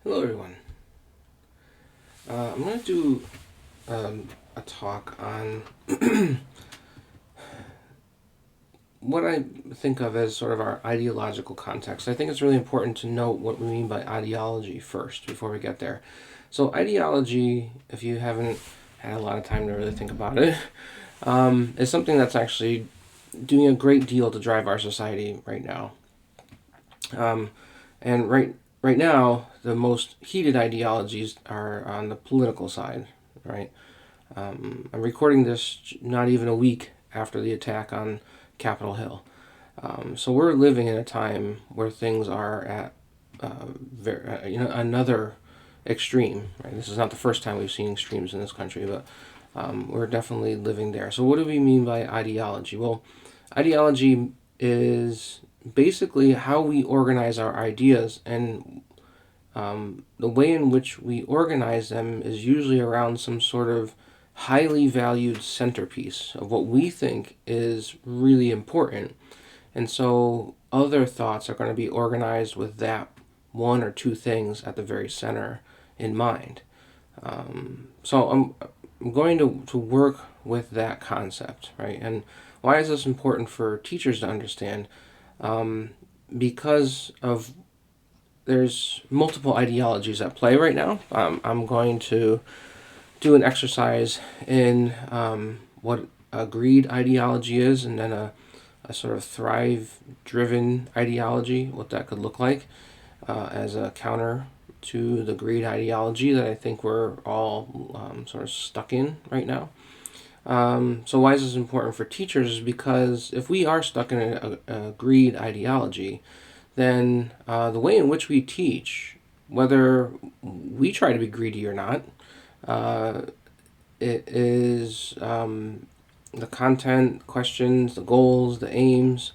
Hello, everyone. I'm going to do a talk on what I think of as sort of our ideological context. I think it's really important to note what we mean by ideology first before we get there. So, ideology, if you haven't had a lot of time to really think about it, is something that's actually doing a great deal to drive our society right now. Um, and right now, the most heated ideologies are on the political side, right? I'm recording this not even a week after the attack on Capitol Hill. So we're living in a time where things are at another extreme. Right? This is not the first time we've seen extremes in this country, but we're definitely living there. So what do we mean by ideology? Well, ideology is basically how we organize our ideas, and the way in which we organize them is usually around some sort of highly valued centerpiece of what we think is really important. And so other thoughts are going to be organized with that one or two things at the very center in mind. So I'm going to work with that concept, right? And why is this important for teachers to understand? Because of there's multiple ideologies at play right now. I'm going to do an exercise in what a greed ideology is, and then a sort of thrive driven ideology, what that could look like as a counter to the greed ideology that I think we're all sort of stuck in right now. So why is this important for teachers? Is because if we are stuck in a greed ideology, then the way in which we teach, whether we try to be greedy or not, uh, it is the content, questions, the goals, the aims,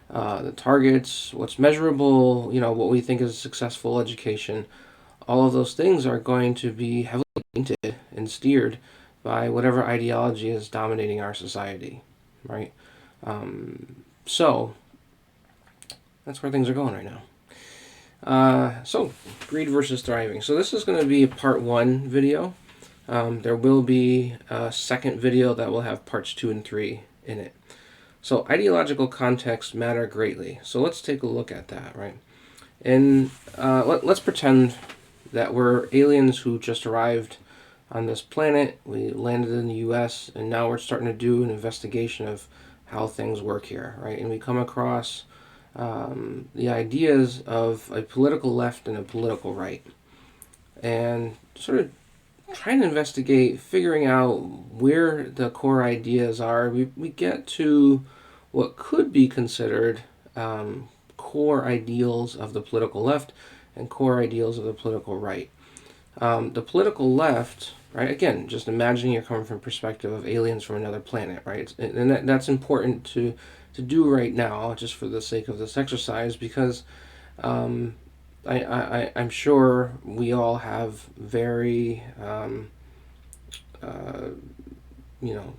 the targets, what's measurable, what we think is a successful education. All of those things are going to be heavily tainted and steered by whatever ideology is dominating our society, right? So that's where things are going right now. So, greed versus thriving. So this is going to be a part one video. There will be a second video that will have parts 2 and 3 in it. So ideological contexts matter greatly. So let's take a look at that, right? And let's pretend that we're aliens who just arrived on this planet. We landed in the U.S. and now we're starting to do an investigation of how things work here, right? And we come across the ideas of a political left and a political right, and sort of trying to investigate, figuring out where the core ideas are. We get to what could be considered core ideals of the political left and core ideals of the political right. The political left, right? Again, just imagining you're coming from perspective of aliens from another planet, right? And that's important to do right now, just for the sake of this exercise, because um, I'm sure we all have very uh, you know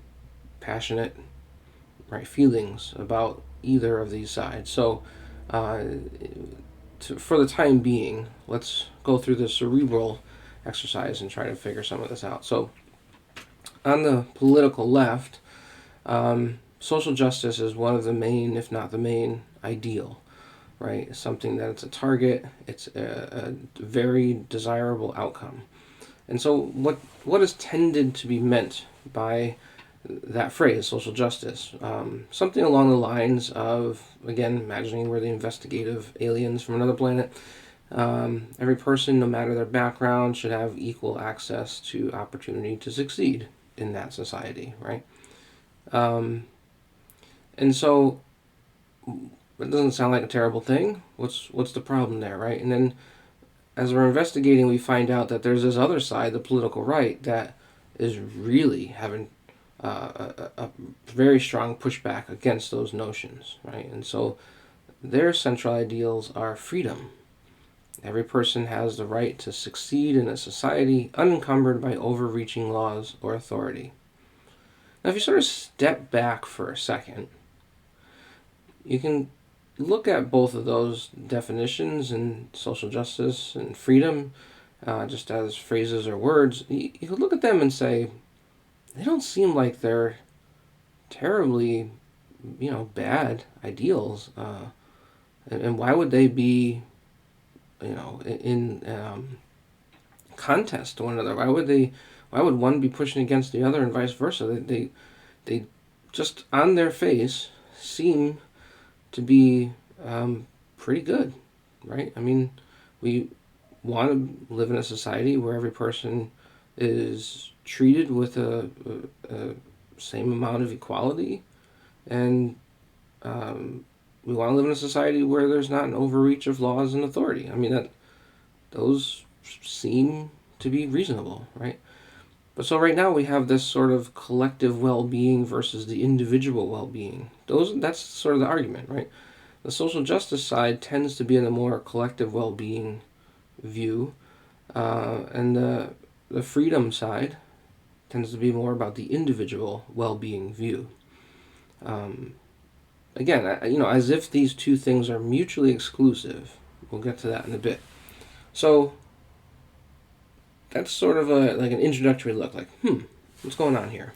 passionate, right, feelings about either of these sides. So uh, for the time being, let's go through the cerebral exercise and try to figure some of this out. So on the political left, social justice is one of the main, if not the main, ideal, right? Something that it's a target, it's a very desirable outcome. And so what is tended to be meant by that phrase, social justice? Something along the lines of, again, imagining we're the investigative aliens from another planet. Every person, no matter their background, should have equal access to opportunity to succeed in that society, right? Um, and so it doesn't sound like a terrible thing. What's the problem there, right? And then as we're investigating, we find out that there's this other side, the political right, that is really having a very strong pushback against those notions, right? And so their central ideals are freedom. Every person has the right to succeed in a society unencumbered by overreaching laws or authority. Now, if you sort of step back for a second, you can look at both of those definitions, and social justice and freedom, just as phrases or words, you could look at them and say, they don't seem like they're terribly, bad ideals. And why would they be, in contest to one another? Why would one be pushing against the other and vice versa? They just on their face seem to be pretty good, right? I mean, we want to live in a society where every person is treated with a same amount of equality, and we want to live in a society where there's not an overreach of laws and authority. I mean, that those seem to be reasonable, right? But so right now we have this sort of collective well-being versus the individual well-being. That's sort of the argument, right? The social justice side tends to be in a more collective well-being view, and the freedom side tends to be more about the individual well-being view. Again, as if these two things are mutually exclusive. We'll get to that in a bit. So that's sort of like an introductory look, like, what's going on here?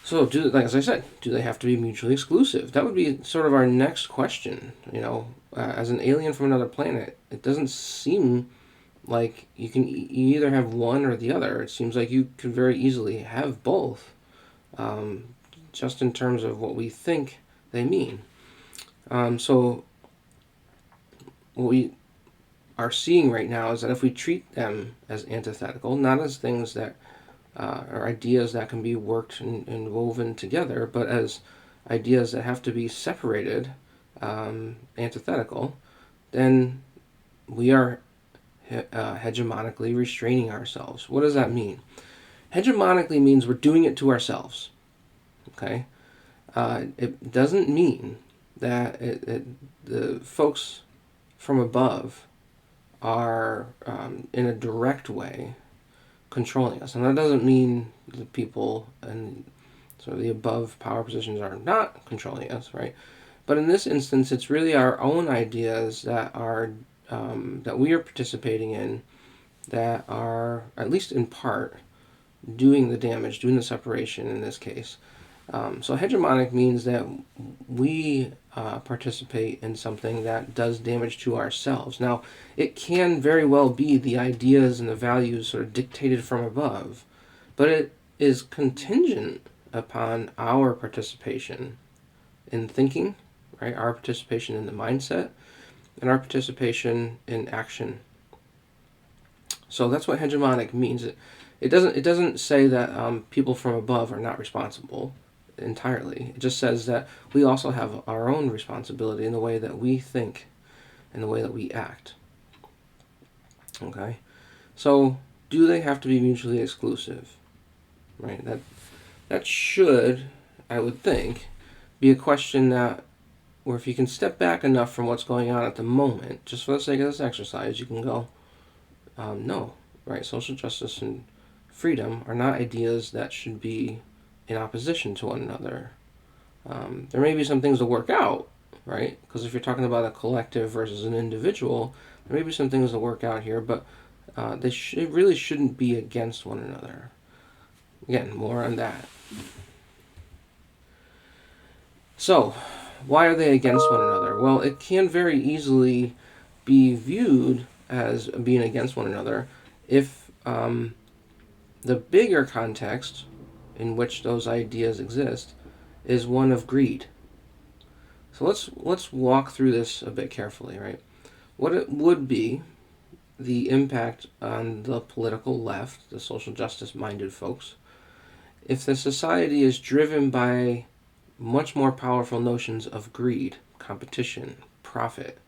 So, as I said, do they have to be mutually exclusive? That would be sort of our next question. As an alien from another planet, it doesn't seem like you either have one or the other. It seems like you could very easily have both, just in terms of what we think they mean. So, what we are seeing right now is that if we treat them as antithetical, not as things that or ideas that can be worked and woven together, but as ideas that have to be separated, antithetical, then we are hegemonically restraining ourselves. What does that mean? Hegemonically means we're doing it to ourselves. Okay? It doesn't mean that the folks from above are in a direct way controlling us. And that doesn't mean the people in sort of the above power positions are not controlling us, right? But in this instance, it's really our own ideas that are that we are participating in, that are, at least in part, doing the damage, doing the separation in this case. So hegemonic means that we participate in something that does damage to ourselves. Now, it can very well be the ideas and the values sort of dictated from above, but it is contingent upon our participation in thinking, right? Our participation in the mindset, and our participation in action. So that's what hegemonic means. It doesn't say that people from above are not responsible entirely. It just says that we also have our own responsibility in the way that we think and the way that we act. Okay? So, do they have to be mutually exclusive? Right? That should, I would think, be a question that, where if you can step back enough from what's going on at the moment, just for the sake of this exercise, you can go, no, right? Social justice and freedom are not ideas that should be in opposition to one another. There may be some things to work out, right? Because if you're talking about a collective versus an individual, there may be some things to work out here, but it really shouldn't be against one another. Again, more on that. So, why are they against one another? Well, it can very easily be viewed as being against one another if the bigger context in which those ideas exist is one of greed. So let's walk through this a bit carefully, right? What it would be the impact on the political left, the social justice minded folks, if the society is driven by much more powerful notions of greed, competition, profit,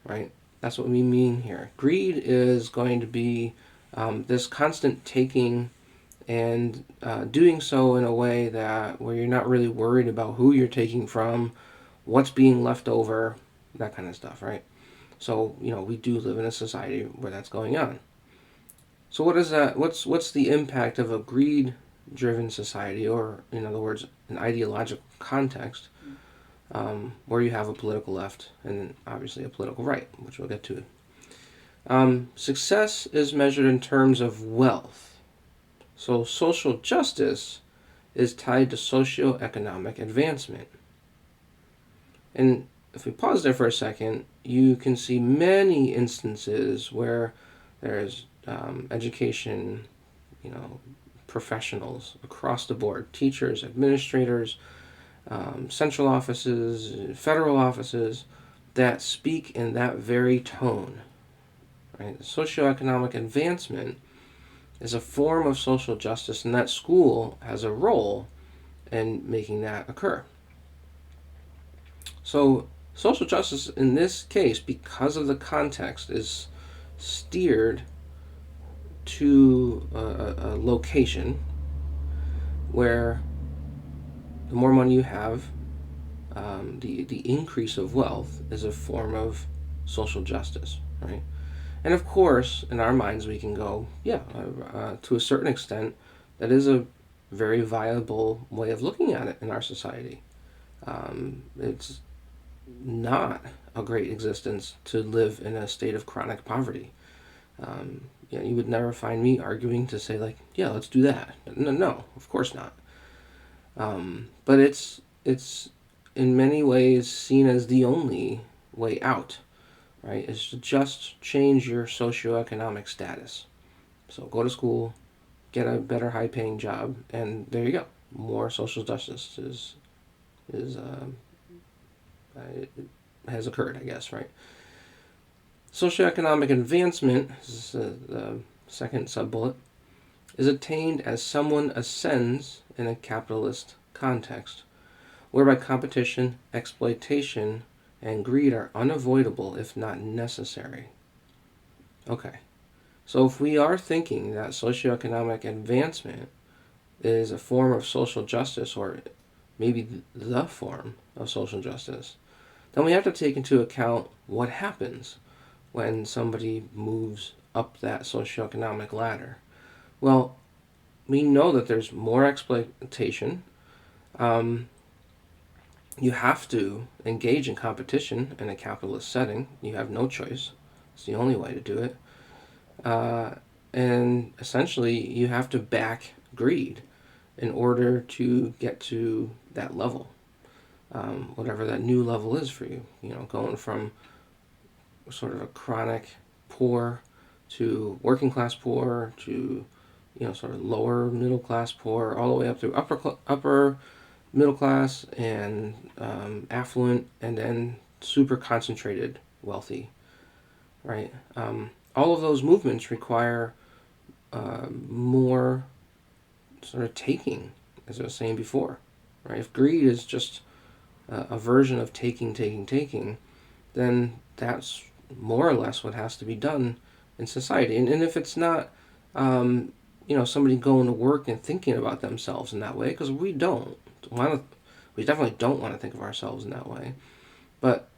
right? That's what we mean here. Greed is going to be this constant taking and doing so in a way that where you're not really worried about who you're taking from, what's being left over, that kind of stuff, right? So, we do live in a society where that's going on. So what is that? What's the impact of a greed-driven society, or in other words, an ideological context, where you have a political left and obviously a political right, which we'll get to. Success is measured in terms of wealth. So social justice is tied to socioeconomic advancement. And if we pause there for a second, you can see many instances where there's education, professionals across the board, teachers, administrators, central offices, federal offices, that speak in that very tone. Right? Socioeconomic advancement is a form of social justice, and that school has a role in making that occur. So, social justice in this case, because of the context, is steered to a location where the more money you have, the increase of wealth is a form of social justice, right? And of course, in our minds, we can go, yeah, to a certain extent, that is a very viable way of looking at it in our society. It's not a great existence to live in a state of chronic poverty. You would never find me arguing to say like, yeah, let's do that. No, of course not. But it's in many ways seen as the only way out, right? Is to just change your socioeconomic status. So go to school, get a better high-paying job, and there you go. More social justice is has occurred, I guess, right? Socioeconomic advancement, this is the second sub-bullet, is attained as someone ascends in a capitalist context, whereby competition, exploitation, and greed are unavoidable if not necessary. Okay, so if we are thinking that socioeconomic advancement is a form of social justice, or maybe the form of social justice, then we have to take into account what happens when somebody moves up that socioeconomic ladder. Well, we know that there's more exploitation. You have to engage in competition in a capitalist setting. You have no choice. It's the only way to do it. And essentially, you have to back greed in order to get to that level, whatever that new level is for you. Going from sort of a chronic poor to working class poor to sort of lower middle class poor, all the way up through upper middle class and affluent, and then super concentrated wealthy, right? All of those movements require more sort of taking, as I was saying before, right? If greed is just a version of taking, then that's more or less what has to be done in society. And if it's not, somebody going to work and thinking about themselves in that way, because we definitely don't want to think of ourselves in that way. But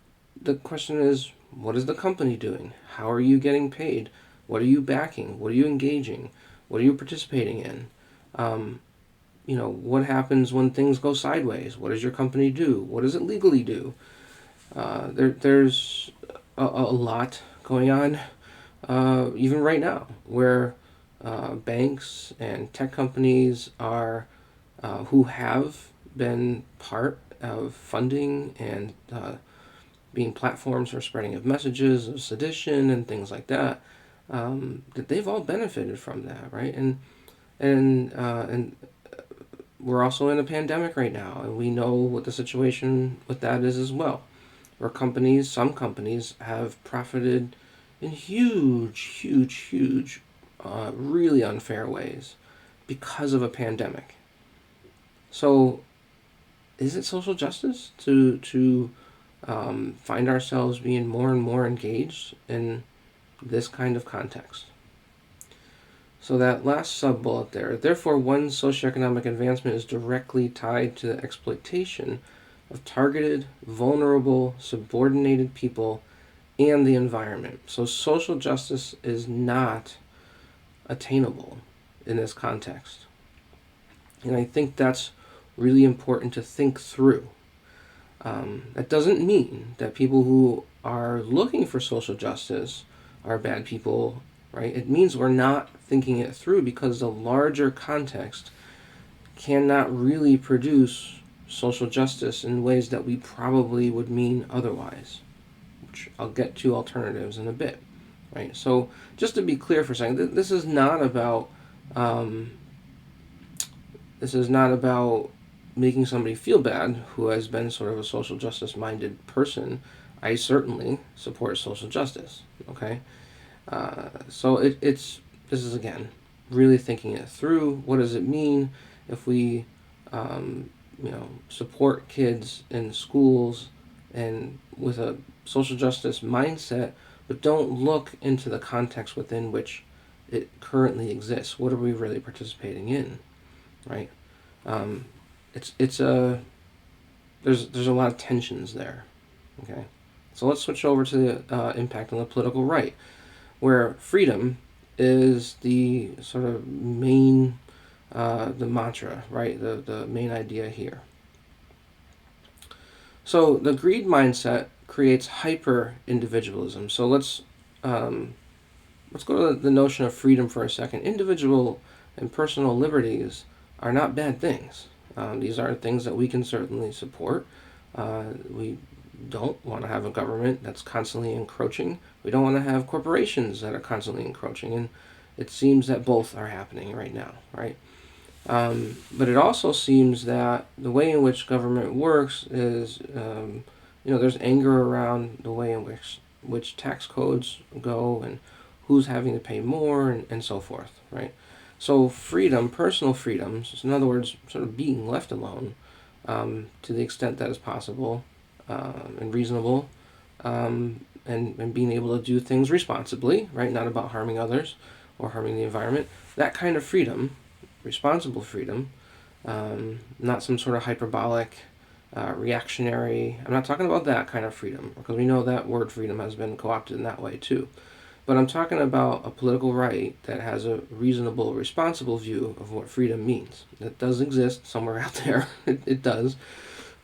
the question is, what is the company doing? How are you getting paid? What are you backing? What are you engaging? What are you participating in? What happens when things go sideways? What does your company do? What does it legally do? There's a lot going on, even right now, where banks and tech companies are who have been part of funding and being platforms for spreading of messages of sedition and things like that. That they've all benefited from that, right? And we're also in a pandemic right now, and we know what the situation with that is as well. Where some companies have profited in huge, really unfair ways because of a pandemic. So, is it social justice to find ourselves being more and more engaged in this kind of context? So that last sub-bullet there, therefore one's socioeconomic advancement is directly tied to the exploitation of targeted, vulnerable, subordinated people and the environment. So social justice is not attainable in this context. And I think that's really important to think through. That doesn't mean that people who are looking for social justice are bad people, right? It means we're not thinking it through, because the larger context cannot really produce social justice in ways that we probably would mean otherwise, which I'll get to alternatives in a bit, right? So just to be clear for a second, this is not about um, making somebody feel bad who has been sort of a social justice minded person. I certainly support social justice. Okay, so it's this is again really thinking it through. What does it mean if we support kids in schools and with a social justice mindset, but don't look into the context within which it currently exists? What are we really participating in, right? Um, it's a there's a lot of tensions there. Okay, so let's switch over to the impact on the political right, where freedom is the sort of main the mantra, right? The main idea here. So the greed mindset creates hyper individualism. So let's go to the notion of freedom for a second. Individual and personal liberties are not bad things. These are things that we can certainly support. We don't want to have a government that's constantly encroaching. We don't want to have corporations that are constantly encroaching. And it seems that both are happening right now, right? But it also seems that the way in which government works is, there's anger around the way in which tax codes go and who's having to pay more and so forth, right? So freedom, personal freedoms, in other words, sort of being left alone to the extent that is possible and reasonable, and being able to do things responsibly, right? Not about harming others or harming the environment. That kind of freedom, responsible freedom, not some sort of hyperbolic, reactionary. I'm not talking about that kind of freedom, because we know that word freedom has been co-opted in that way too. But I'm talking about a political right that has a reasonable, responsible view of what freedom means. That does exist somewhere out there. It does.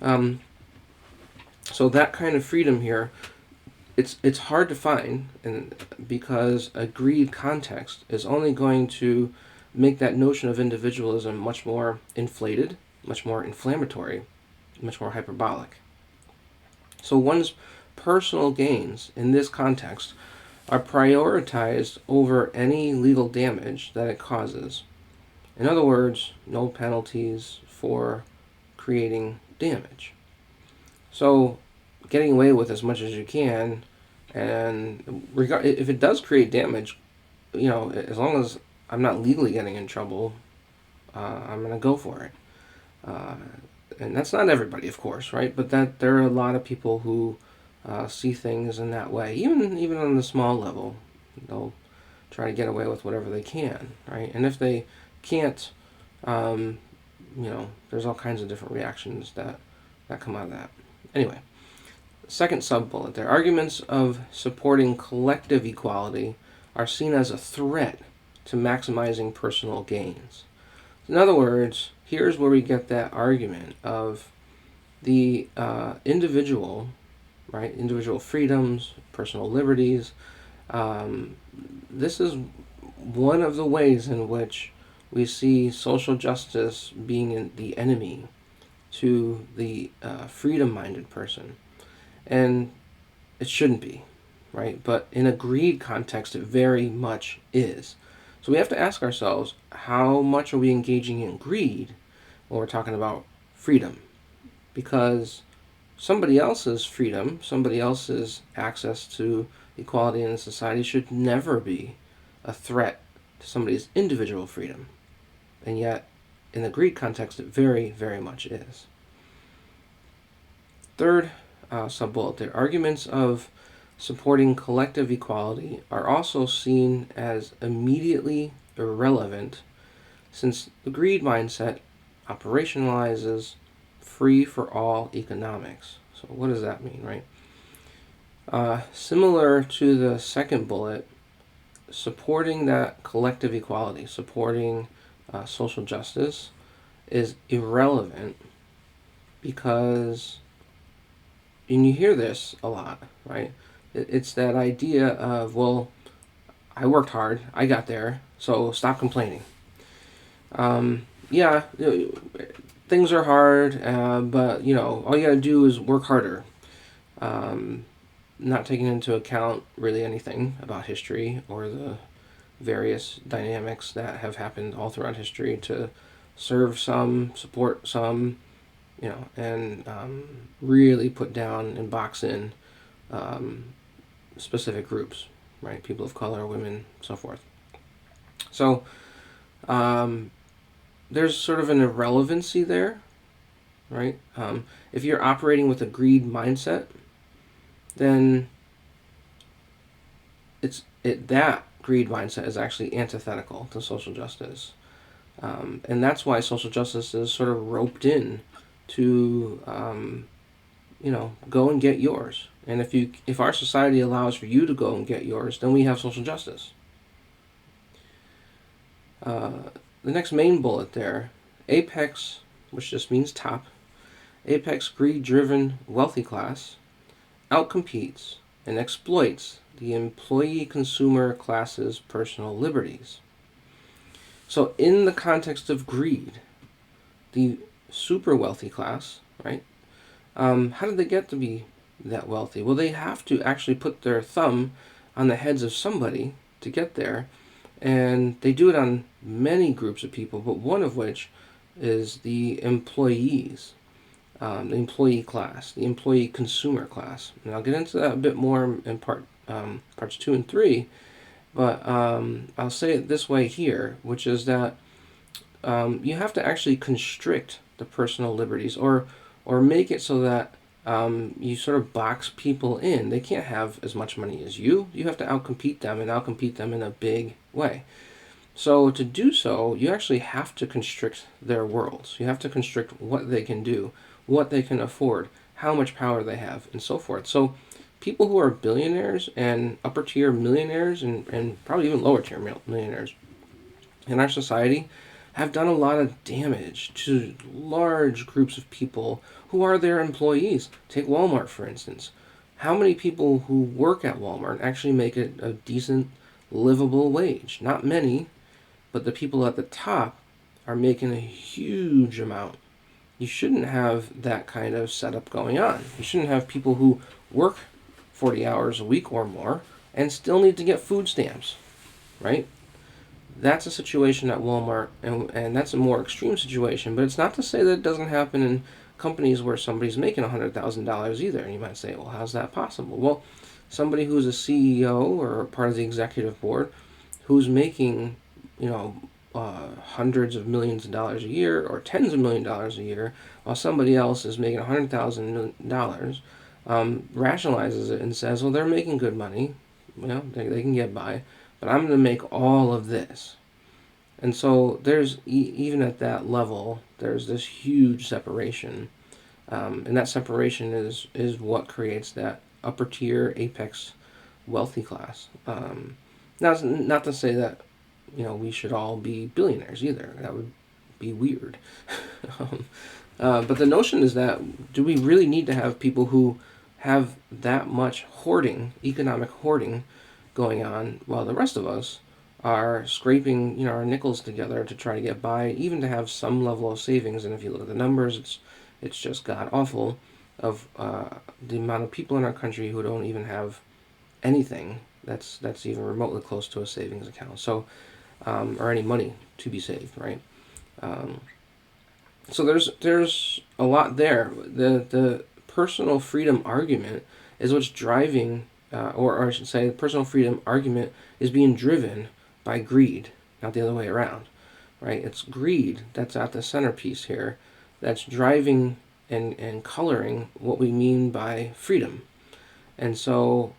So that kind of freedom here, it's hard to find, and because a greed context is only going to make that notion of individualism much more inflated, much more inflammatory, much more hyperbolic. So one's personal gains in this context are prioritized over any legal damage that it causes. In other words, no penalties for creating damage. So getting away with as much as you can, and if it does create damage, as long as I'm not legally getting in trouble, I'm going to go for it. And that's not everybody, of course, right? But that there are a lot of people who see things in that way, even on the small level. They'll try to get away with whatever they can, right? And if they can't, there's all kinds of different reactions that come out of that. Anyway, second sub-bullet there. Arguments of supporting collective equality are seen as a threat to maximizing personal gains. In other words, here's where we get that argument of the individual, right? Individual freedoms, personal liberties. This is one of the ways in which we see social justice being the enemy to the freedom-minded person. And it shouldn't be, right? But in a greed context, it very much is. So we have to ask ourselves, how much are we engaging in greed when we're talking about freedom? Because somebody else's freedom, somebody else's access to equality in society should never be a threat to somebody's individual freedom. And yet, in the greed context, it very, very much is. Third sub-bullet there, arguments of supporting collective equality are also seen as immediately irrelevant, since the greed mindset operationalizes free-for-all economics. So what does that mean, right? Similar to the second bullet, supporting that collective equality, supporting social justice is irrelevant because, and you hear this a lot, right? It's that idea of, well, I worked hard. I got there. So stop complaining. Yeah, things are hard, but all you gotta do is work harder. Um, Not taking into account really anything about history or the various dynamics that have happened all throughout history to serve some, support some, and really put down and box in um, specific groups, right? People of color, women, so forth. So um, there's sort of an irrelevancy there, right? If you're operating with a greed mindset, then that greed mindset is actually antithetical to social justice, and that's why social justice is sort of roped in to go and get yours. And if our society allows for you to go and get yours, then we have social justice. Uh, the next main bullet there, apex, which just means top, apex greed-driven wealthy class outcompetes and exploits the employee consumer class's personal liberties. So, in the context of greed, the super wealthy class, right? How did they get to be that wealthy? Well, they have to actually put their thumb on the heads of somebody to get there, and they do it on many groups of people, but one of which is the employees, the employee class, the employee consumer class. And I'll get into that a bit more in parts 2 and 3, but I'll say it this way here, which is that you have to actually constrict the personal liberties, or make it so that you sort of box people in. They can't have as much money as you. You have to outcompete them, and outcompete them in a big way. So to do so, you actually have to constrict their worlds. You have to constrict what they can do, what they can afford, how much power they have, and so forth. So people who are billionaires and upper tier millionaires, and probably even lower tier millionaires in our society, have done a lot of damage to large groups of people who are their employees. Take Walmart, for instance. How many people who work at Walmart actually make a decent, livable wage? Not many, but the people at the top are making a huge amount. You shouldn't have that kind of setup going on. You shouldn't have people who work 40 hours a week or more and still need to get food stamps, right? That's a situation at Walmart, and that's a more extreme situation, but it's not to say that it doesn't happen in companies where somebody's making $100,000 either. And you might say, well, how's that possible? Well, somebody who's a CEO or part of the executive board who's making, hundreds of millions of dollars a year or tens of $1,000,000 a year, while somebody else is making $100,000, rationalizes it and says, well, they're making good money, they can get by, but I'm going to make all of this. And so there's, even at that level, there's this huge separation. And that separation is what creates that upper tier, apex, wealthy class. Now, it's not to say that, we should all be billionaires either. That would be weird. But the notion is that, do we really need to have people who have that much hoarding, economic hoarding, going on, while the rest of us are scraping, our nickels together to try to get by, even to have some level of savings? And if you look at the numbers, it's just god awful of the amount of people in our country who don't even have anything that's even remotely close to a savings account. So, or any money to be saved, right? So there's a lot there. The personal freedom argument is what's driving, or I should say, the personal freedom argument is being driven by greed, not the other way around, right? It's greed that's at the centerpiece here, that's driving and coloring what we mean by freedom. And so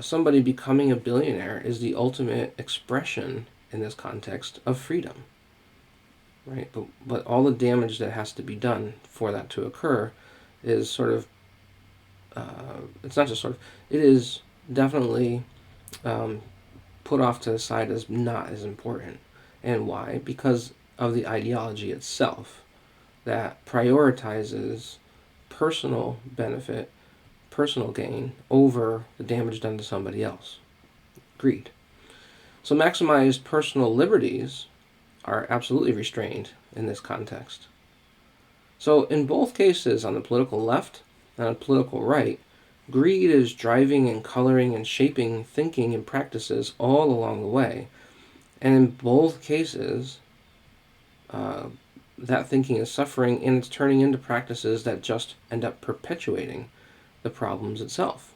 somebody becoming a billionaire is the ultimate expression in this context of freedom, right? But all the damage that has to be done for that to occur is sort of, it's not just sort of, it is definitely put off to the side as not as important. And why? Because of the ideology itself that prioritizes personal benefit, personal gain, over the damage done to somebody else. Greed. So maximized personal liberties are absolutely restrained in this context. So in both cases, on the political left and on the political right, greed is driving and coloring and shaping thinking and practices all along the way. And in both cases, that thinking is suffering and it's turning into practices that just end up perpetuating the problems itself.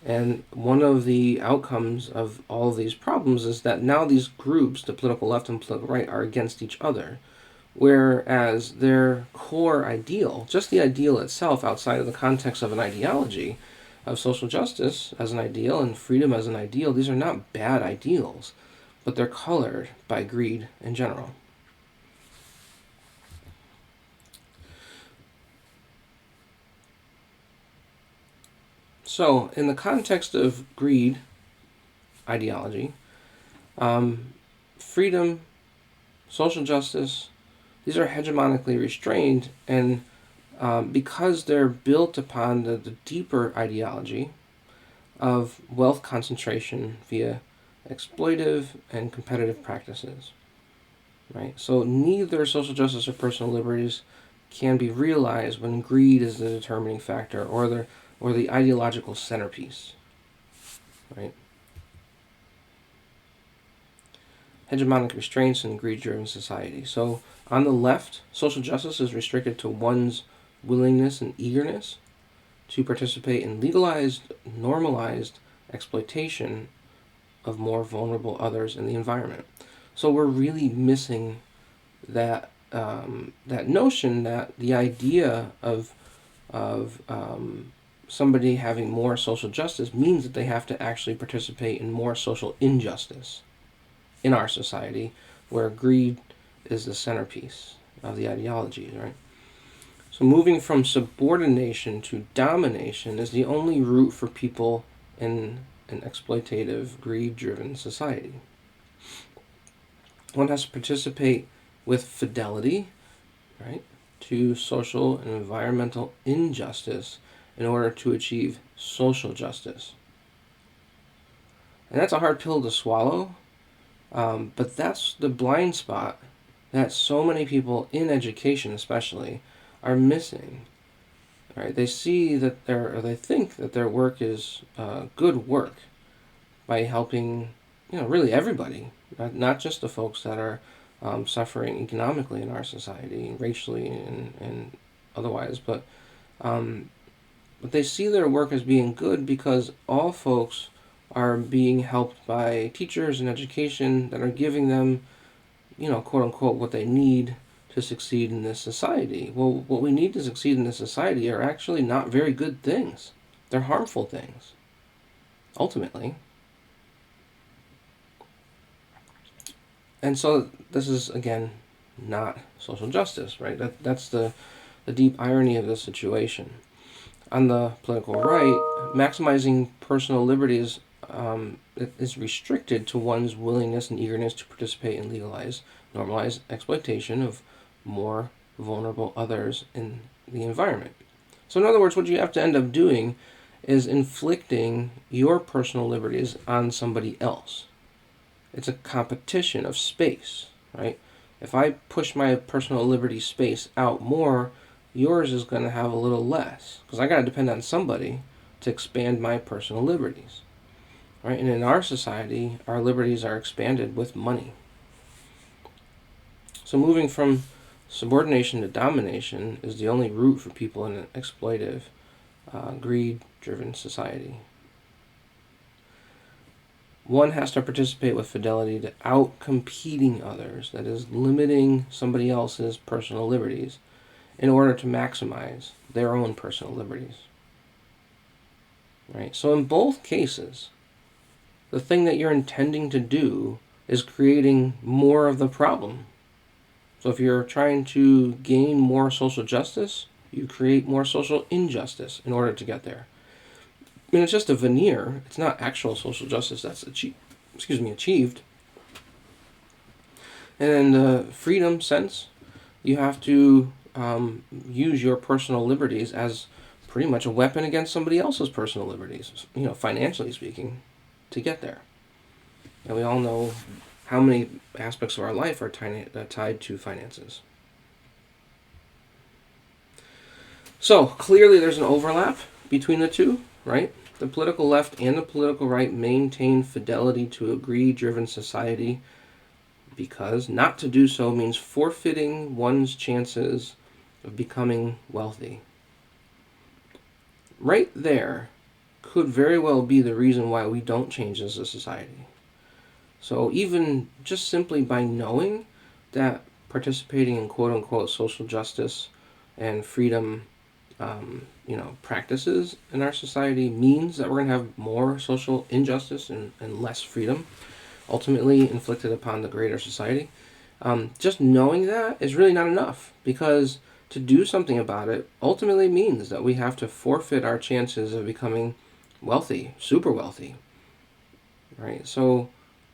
And one of the outcomes of all of these problems is that now these groups, the political left and political right, are against each other. Whereas their core ideal, just the ideal itself outside of the context of an ideology, of social justice as an ideal and freedom as an ideal, these are not bad ideals, but they're colored by greed in general. So, in the context of greed ideology, freedom, social justice, these are hegemonically restrained, and because they're built upon the deeper ideology of wealth concentration via exploitive and competitive practices. Right? So neither social justice or personal liberties can be realized when greed is the determining factor or the ideological centerpiece. Right? Hegemonic restraints in greed-driven society. So on the left, social justice is restricted to one's willingness and eagerness to participate in legalized, normalized exploitation of more vulnerable others in the environment. So we're really missing that that notion that the idea of somebody having more social justice means that they have to actually participate in more social injustice in our society, where greed is the centerpiece of the ideology, right? So moving from subordination to domination is the only route for people in an exploitative, greed-driven society. One has to participate with fidelity, right, to social and environmental injustice in order to achieve social justice. And that's a hard pill to swallow, but that's the blind spot that so many people in education especially are missing. Right? They see that they think that their work is good work by helping, really everybody, not just the folks that are suffering economically in our society, racially and otherwise, but they see their work as being good because all folks are being helped by teachers and education that are giving them, quote unquote, what they need to succeed in this society. Well, what we need to succeed in this society are actually not very good things. They're harmful things, ultimately. And so this is, again, not social justice, right? That's the deep irony of the situation. On the political right, maximizing personal liberties is restricted to one's willingness and eagerness to participate in legalized, normalized exploitation of more vulnerable others in the environment. So in other words, what you have to end up doing is inflicting your personal liberties on somebody else. It's a competition of space, right? If I push my personal liberty space out more, yours is going to have a little less because I got to depend on somebody to expand my personal liberties, right? And in our society, our liberties are expanded with money. So moving from subordination to domination is the only route for people in an exploitive, greed-driven society. One has to participate with fidelity to out-competing others, that is, limiting somebody else's personal liberties in order to maximize their own personal liberties. Right? So in both cases, the thing that you're intending to do is creating more of the problem. So if you're trying to gain more social justice, you create more social injustice in order to get there. I mean, it's just a veneer. It's not actual social justice that's achieved. And in the freedom sense, you have to use your personal liberties as pretty much a weapon against somebody else's personal liberties, financially speaking, to get there. And we all know how many aspects of our life are tied to finances. So clearly there's an overlap between the two, right? The political left and the political right maintain fidelity to a greed-driven society because not to do so means forfeiting one's chances of becoming wealthy. Right there could very well be the reason why we don't change as a society. So even just simply by knowing that participating in quote-unquote social justice and freedom practices in our society means that we're going to have more social injustice and less freedom, ultimately inflicted upon the greater society. Just knowing that is really not enough, because to do something about it ultimately means that we have to forfeit our chances of becoming wealthy, super wealthy, right? So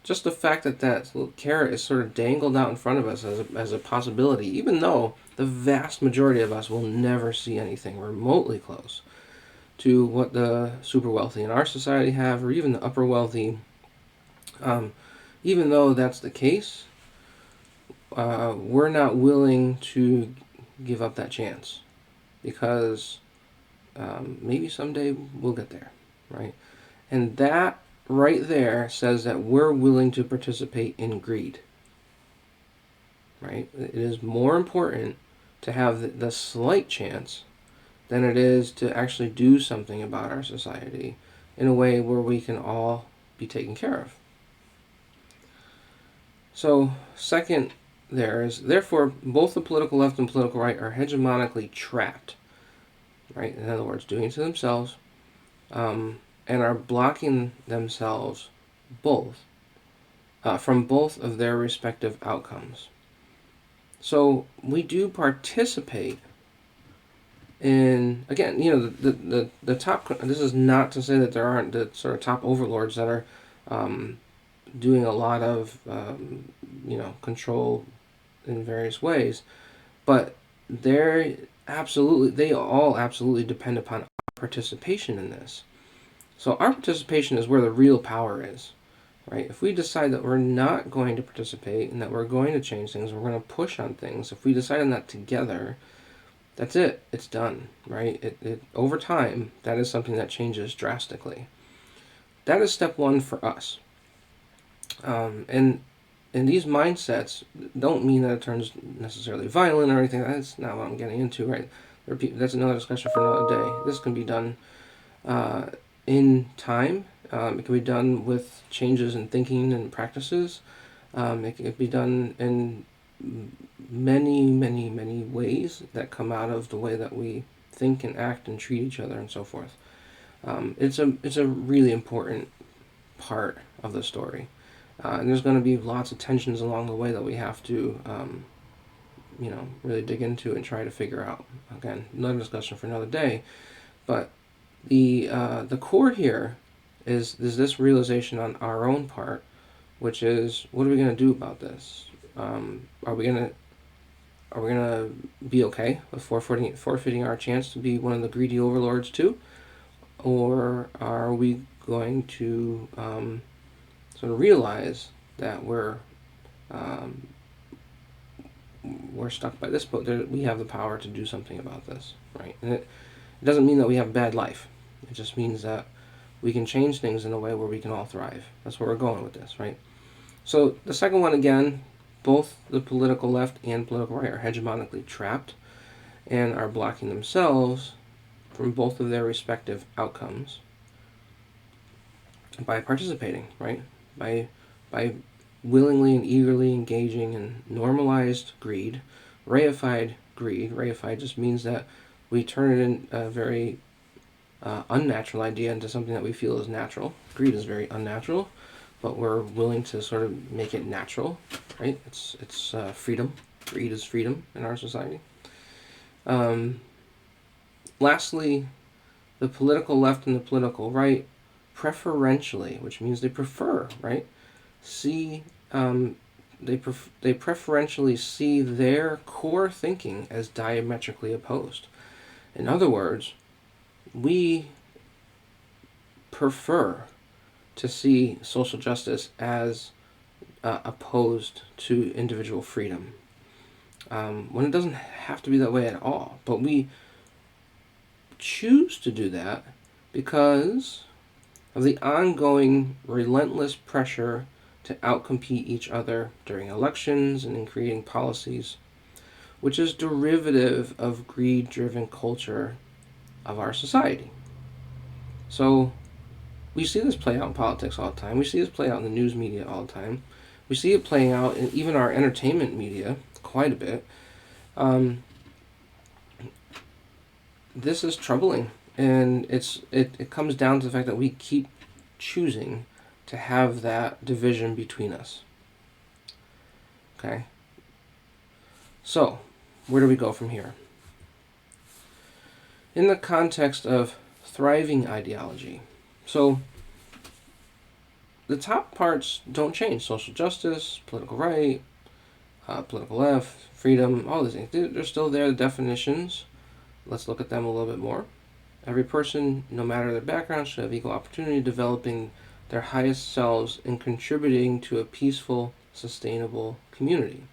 just the fact that that little carrot is sort of dangled out in front of us as a possibility, even though the vast majority of us will never see anything remotely close to what the super wealthy in our society have, or even the upper wealthy. Even though that's the case, we're not willing to give up that chance, because maybe someday we'll get there, right? And that right there says that we're willing to participate in greed, right? It is more important to have the slight chance than it is to actually do something about our society in a way where we can all be taken care of. So, second, there is, therefore, both the political left and political right are hegemonically trapped, right? In other words, doing it to themselves, and are blocking themselves both from both of their respective outcomes. So we do participate in, again, the top. This is not to say that there aren't the sort of top overlords that are doing a lot of control in various ways, but they all absolutely depend upon our participation in this. So our participation is where the real power is, right? If we decide that we're not going to participate and that we're going to change things, we're going to push on things, if we decide on that together, that's it. It's done, right? It over time, that is something that changes drastically. That is step one for us. And these mindsets don't mean that it turns necessarily violent or anything. That's not what I'm getting into, right? That's another discussion for another day. This can be done in time. It can be done with changes in thinking and practices. It can be done in many, many, many ways that come out of the way that we think and act and treat each other and so forth. It's a really important part of the story. And there's going to be lots of tensions along the way that we have to, really dig into and try to figure out. Again, another discussion for another day. But the core here is this realization on our own part, which is, what are we going to do about this? Are we gonna be okay with forfeiting our chance to be one of the greedy overlords too, or are we going to sort of realize that we're stuck by this boat? We have the power to do something about this, right? And it doesn't mean that we have a bad life. It just means that we can change things in a way where we can all thrive. That's where we're going with this, right? So the second one, again, both the political left and political right are hegemonically trapped and are blocking themselves from both of their respective outcomes by participating, right? By willingly and eagerly engaging in normalized greed, reified greed. Reified just means that we turn it in a very unnatural idea into something that we feel is natural. Greed is very unnatural, but we're willing to sort of make it natural, right? It's freedom. Greed is freedom in our society. Lastly, the political left and the political right preferentially, which means they prefer, right? They preferentially see their core thinking as diametrically opposed. In other words, we prefer to see social justice as opposed to individual freedom, when it doesn't have to be that way at all. But we choose to do that because of the ongoing relentless pressure to outcompete each other during elections and in creating policies, which is derivative of greed-driven culture of our society. So we see this play out in politics all the time. We see this play out in the news media all the time. We see it playing out in even our entertainment media quite a bit. This is troubling, and it comes down to the fact that we keep choosing to have that division between us. Okay? So, where do we go from here? In the context of thriving ideology. So, the top parts don't change. Social justice, political right, political left, freedom, all these things. They're still there, the definitions. Let's look at them a little bit more. Every person, no matter their background, should have equal opportunity developing their highest selves and contributing to a peaceful, sustainable community.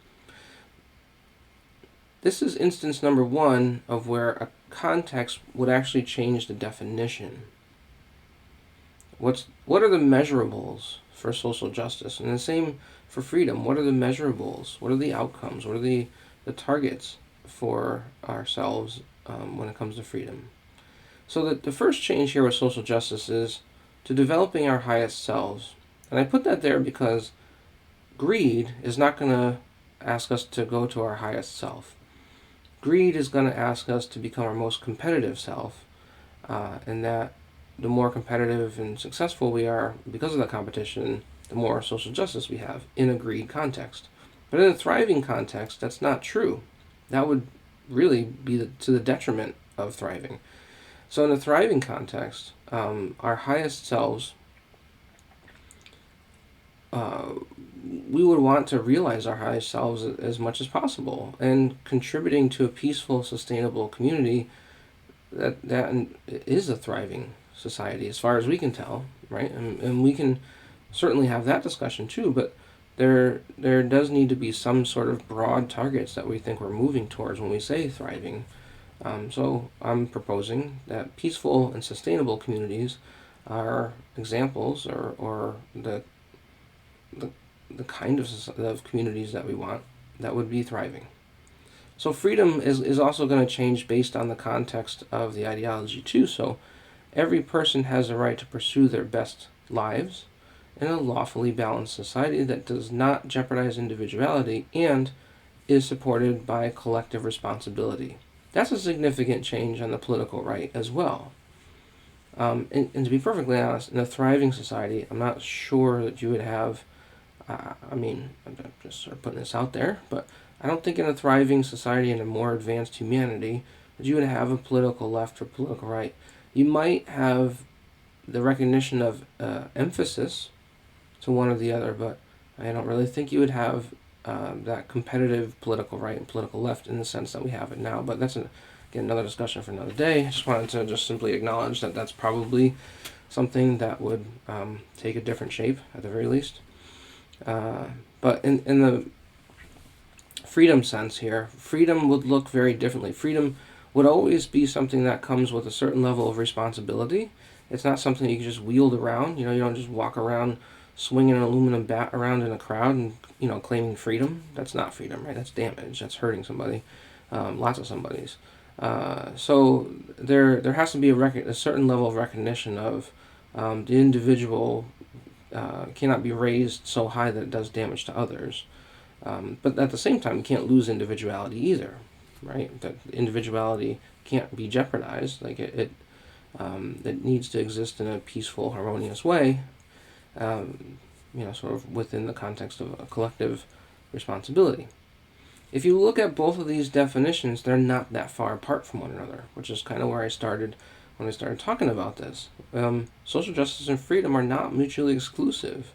This is instance number one of where a context would actually change the definition. What are the measurables for social justice? And the same for freedom. What are the measurables? What are the outcomes? What are the targets for ourselves when it comes to freedom? So the first change here with social justice is to developing our highest selves. And I put that there because greed is not going to ask us to go to our highest self. Greed is going to ask us to become our most competitive self, and that the more competitive and successful we are because of that competition, the more social justice we have in a greed context. But in a thriving context, that's not true. That would really be to the detriment of thriving. So in a thriving context, our highest selves, we would want to realize our highest selves as much as possible, and contributing to a peaceful, sustainable community that is a thriving society as far as we can tell, right? And we can certainly have that discussion too, but there does need to be some sort of broad targets that we think we're moving towards when we say thriving. So I'm proposing that peaceful and sustainable communities are examples or the kind of communities that we want that would be thriving. So freedom is also going to change based on the context of the ideology too. So every person has a right to pursue their best lives in a lawfully balanced society that does not jeopardize individuality and is supported by collective responsibility. That's a significant change on the political right as well. And to be perfectly honest, in a thriving society, I'm not sure that you would have, I'm just sort of putting this out there, but I don't think in a thriving society and a more advanced humanity that you would have a political left or political right. You might have the recognition of emphasis to one or the other, but I don't really think you would have that competitive political right and political left in the sense that we have it now. But that's again another discussion for another day. I just wanted to just simply acknowledge that that's probably something that would take a different shape at the very least. But in the freedom sense here, freedom would look very differently. Freedom would always be something that comes with a certain level of responsibility. It's not something you can just wield around. You don't just walk around swinging an aluminum bat around in a crowd and claiming freedom. That's not freedom, right? That's damage. That's hurting somebody, lots of somebody's. So there has to be a certain level of recognition of the individual cannot be raised so high that it does damage to others. But at the same time, you can't lose individuality either, right? That individuality can't be jeopardized. Like it needs to exist in a peaceful, harmonious way. Sort of within the context of a collective responsibility. If you look at both of these definitions, they're not that far apart from one another, which is kind of where I started when I started talking about this. Social justice and freedom are not mutually exclusive.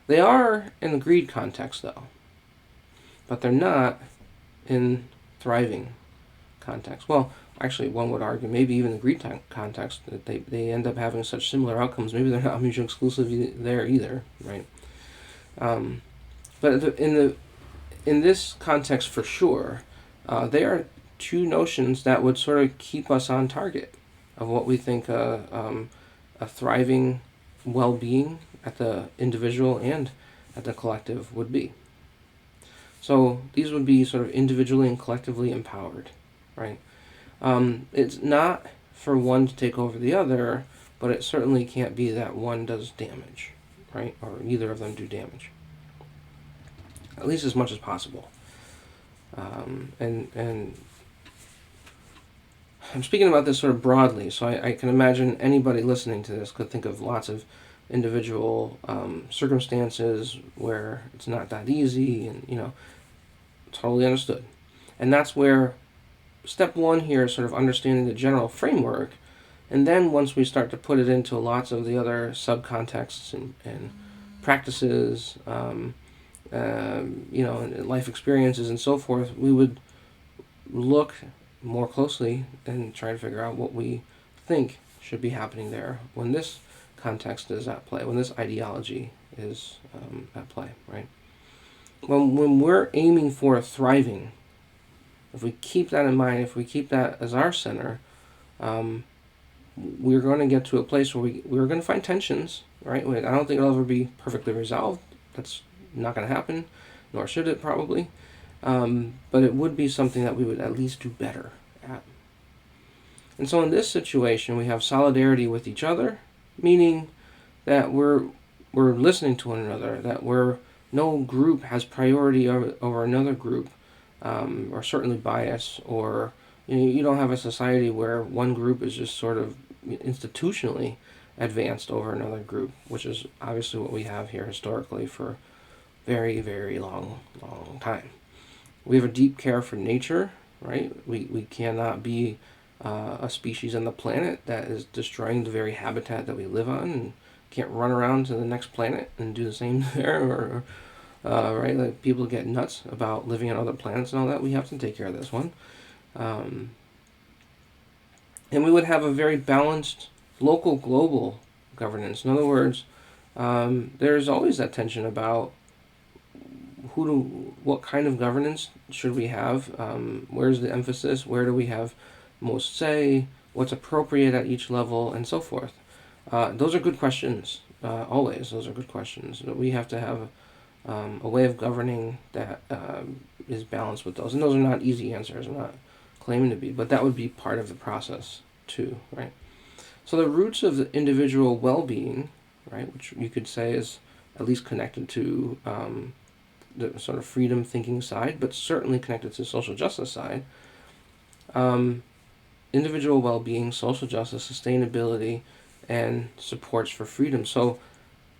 They are in the greed context, though, but they're not in thriving context. Well, actually, one would argue, maybe even the greed context, that they end up having such similar outcomes. Maybe they're not mutually exclusive there either, right? Um, but in this context, for sure, they are two notions that would sort of keep us on target of what we think a thriving well-being at the individual and at the collective would be. So these would be sort of individually and collectively empowered, right? It's not for one to take over the other, but it certainly can't be that one does damage, right? Or either of them do damage, at least as much as possible. And I'm speaking about this sort of broadly, so I can imagine anybody listening to this could think of lots of individual circumstances where it's not that easy, and totally understood. And that's where step one here is sort of understanding the general framework, and then once we start to put it into lots of the other subcontexts and practices, and life experiences and so forth, we would look more closely and try to figure out what we think should be happening there when this context is at play, when this ideology is at play, right? When we're aiming for thriving, if we keep that in mind, if we keep that as our center, we're going to get to a place where we're going to find tensions, right? I don't think it'll ever be perfectly resolved. That's not going to happen, nor should it probably. But it would be something that we would at least do better at. And so in this situation, we have solidarity with each other, meaning that we're listening to one another, that no group has priority over another group, or certainly bias, or you don't have a society where one group is just sort of institutionally advanced over another group, which is obviously what we have here historically for very, very long time. We have a deep care for nature, right? We cannot be a species on the planet that is destroying the very habitat that we live on, and can't run around to the next planet and do the same there, or right? Like, people get nuts about living on other planets and all that. We have to take care of this one. And we would have a very balanced local global governance. In other words, there's always that tension about what kind of governance should we have, where's the emphasis, where do we have most say, what's appropriate at each level, and so forth. Those are good questions, always. Those are good questions. We have to have a way of governing that is balanced with those. And those are not easy answers. I'm not claiming to be, but that would be part of the process too, right? So the roots of the individual well-being, right, which you could say is at least connected to the sort of freedom thinking side, but certainly connected to the social justice side. Individual well-being, social justice, sustainability, and supports for freedom. So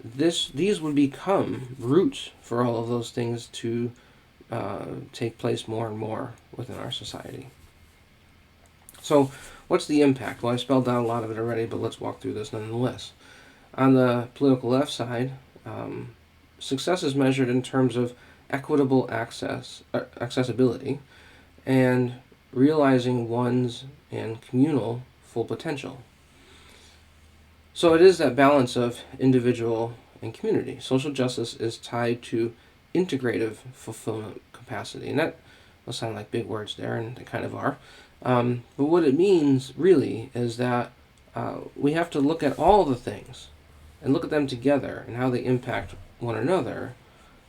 these would become roots for all of those things to take place more and more within our society. So what's the impact? Well, I spelled out a lot of it already, but let's walk through this nonetheless. On the political left side, success is measured in terms of equitable accessibility, and realizing one's and communal full potential. So it is that balance of individual and community. Social justice is tied to integrative fulfillment capacity, and that will sound like big words there, and they kind of are. But what it means really is that we have to look at all the things and look at them together and how they impact one another,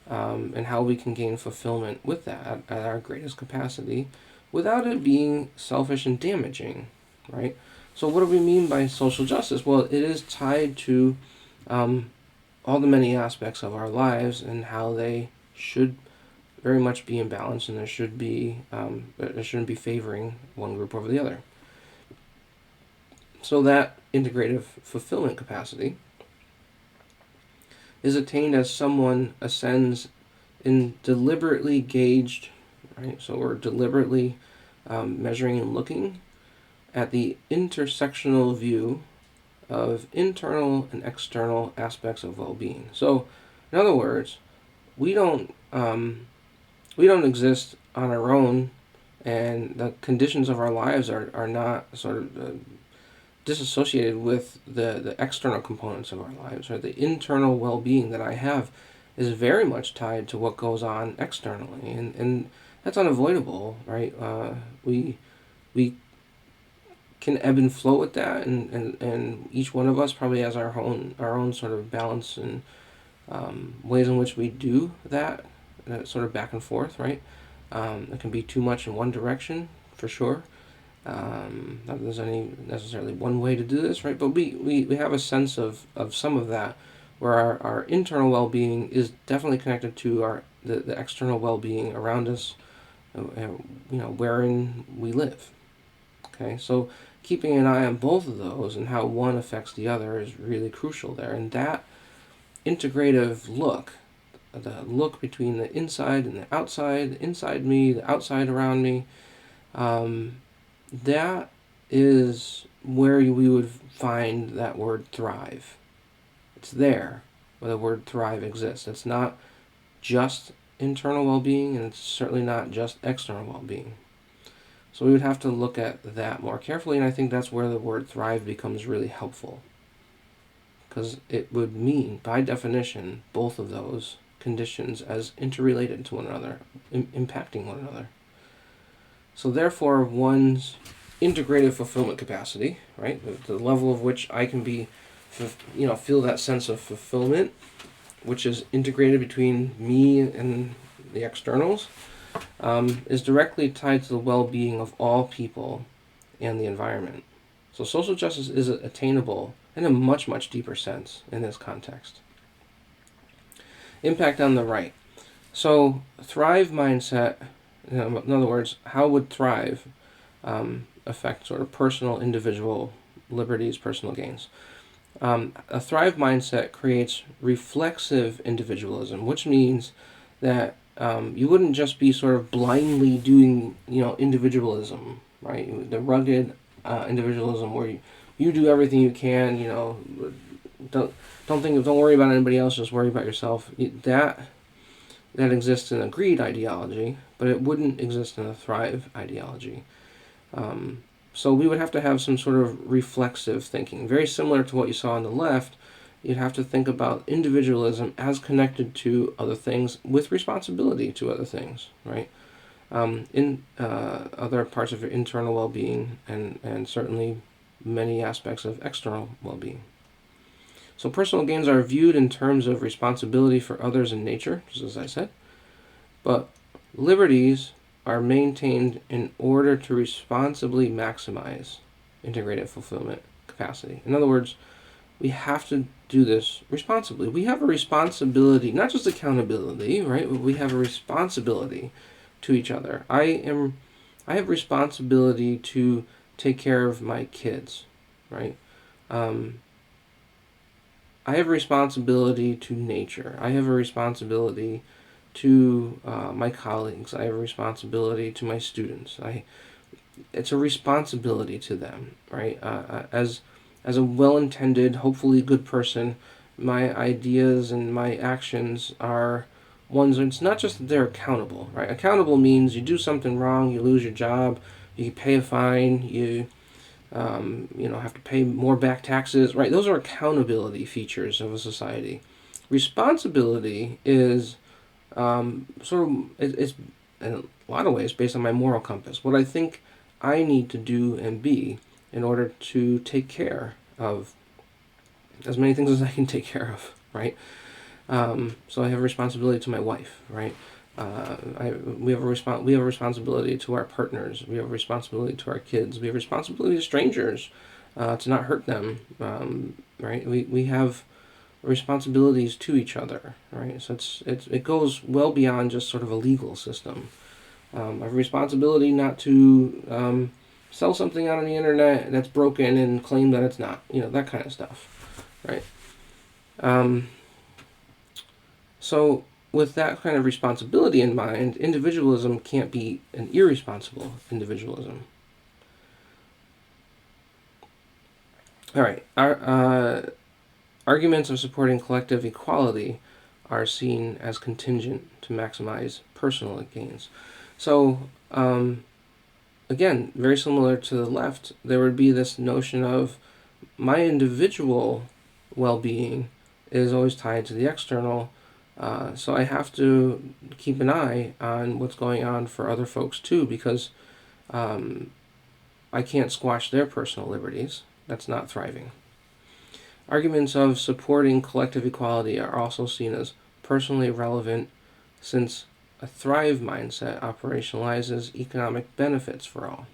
and how we can gain fulfillment with that at our greatest capacity without it being selfish and damaging, right? So what do we mean by social justice? Well, it is tied to all the many aspects of our lives and how they should very much be in balance, and there shouldn't be favoring one group over the other. So that integrative fulfillment capacity is attained as someone ascends in deliberately gauged, right? So we're deliberately measuring and looking at the intersectional view of internal and external aspects of well-being. So, in other words, we don't exist on our own and the conditions of our lives are not sort of disassociated with the external components of our lives, or the internal well-being that I have is very much tied to what goes on externally, and that's unavoidable, right? We can ebb and flow with that, and each one of us probably has our own sort of balance and ways in which we do that, sort of back and forth, right? It can be too much in one direction, for sure. Not that there's any necessarily one way to do this, right? But we have a sense of some of that, where our internal well-being is definitely connected to the external well-being around us, wherein we live. Okay, so keeping an eye on both of those and how one affects the other is really crucial there. And that integrative look, the look between the inside and the outside, the inside me, the outside around me, that is where we would find that word thrive. It's there where the word thrive exists. It's not just internal well-being, and it's certainly not just external well-being. So we would have to look at that more carefully, and I think that's where the word thrive becomes really helpful, because it would mean, by definition, both of those conditions as interrelated to one another, impacting one another. So therefore, one's integrated fulfillment capacity, right, the level of which I can be, feel that sense of fulfillment, which is integrated between me and the externals, is directly tied to the well-being of all people and the environment. So social justice is attainable in a much, much deeper sense in this context. Impact on the right. So thrive mindset, in other words, how would thrive affect sort of personal, individual liberties, personal gains? A thrive mindset creates reflexive individualism, which means that you wouldn't just be sort of blindly doing, individualism, right? The rugged individualism where you do everything you can, don't worry about anybody else, just worry about yourself. That exists in a greed ideology, but it wouldn't exist in a thrive ideology. So we would have to have some sort of reflexive thinking, very similar to what you saw on the left. You'd have to think about individualism as connected to other things with responsibility to other things, right? In other parts of your internal well-being, and certainly many aspects of external well-being. So personal gains are viewed in terms of responsibility for others and nature, just as I said, but liberties are maintained in order to responsibly maximize integrated fulfillment capacity. In other words, we have to do this responsibly. We have a responsibility, not just accountability, right? We have a responsibility to each other. I have responsibility to take care of my kids, right? I have a responsibility to nature. I have a responsibility to my colleagues. I have a responsibility to my students. It's a responsibility to them, right? As a well-intended, hopefully good person, my ideas and my actions are ones. It's not just that they're accountable, right? Accountable means you do something wrong, you lose your job, you pay a fine, you have to pay more back taxes, right? Those are accountability features of a society. Responsibility is it's in a lot of ways based on my moral compass. What I think I need to do and be in order to take care of as many things as I can take care of, right? So I have a responsibility to my wife, right? We have a responsibility to our partners. We have a responsibility to our kids. We have a responsibility to strangers, to not hurt them, right? We have responsibilities to each other, right? So it goes well beyond just sort of a legal system. I have a responsibility not to sell something out on the internet that's broken and claim that it's not, that kind of stuff, right? So with that kind of responsibility in mind, individualism can't be an irresponsible individualism. All right. Our arguments of supporting collective equality are seen as contingent to maximize personal gains. So again, very similar to the left, there would be this notion of my individual well-being is always tied to the external, so I have to keep an eye on what's going on for other folks too, because um, I can't squash their personal liberties. That's not thriving. Arguments of supporting collective equality are also seen as personally relevant, since a thrive mindset operationalizes economic benefits for all.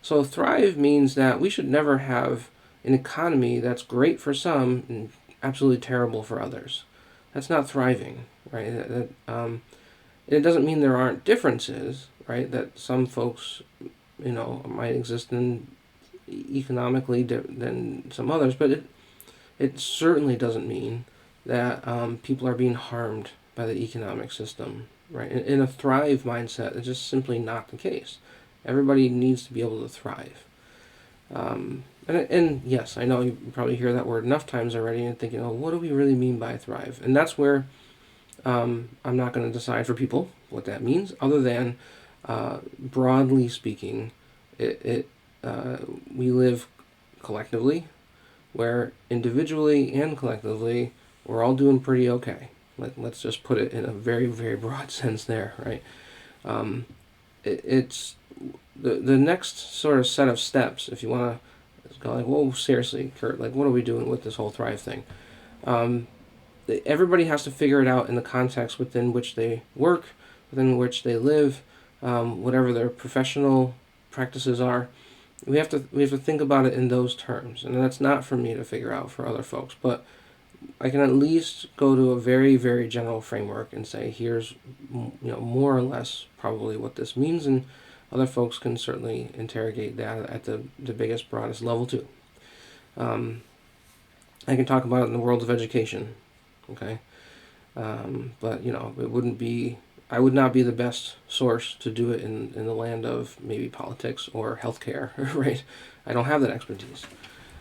So thrive means that we should never have an economy that's great for some and absolutely terrible for others. That's not thriving, right? It doesn't mean there aren't differences, right? That some folks, might exist in economically than some others, but it certainly doesn't mean that people are being harmed by the economic system, right? In a thrive mindset, it's just simply not the case. Everybody needs to be able to thrive. And yes, I know you probably hear that word enough times already and thinking, oh, what do we really mean by thrive? And that's where I'm not going to decide for people what that means, other than broadly speaking, we live collectively, where individually and collectively we're all doing pretty okay. Let's just put it in a very, very broad sense there, right? It's the next sort of set of steps, if you want to go like, whoa, seriously, Kurt, like, what are we doing with this whole Thrive thing? Um, Everybody has to figure it out in the context within which they work, within which they live, whatever their professional practices are. We have to think about it in those terms, and that's not for me to figure out, for other folks. But I can at least go to a very, very general framework and say, here's more or less probably what this means, and other folks can certainly interrogate that at the biggest, broadest level too. I can talk about it in the world of education, okay? But it wouldn't be. I would not be the best source to do it in the land of maybe politics or healthcare, right? I don't have that expertise,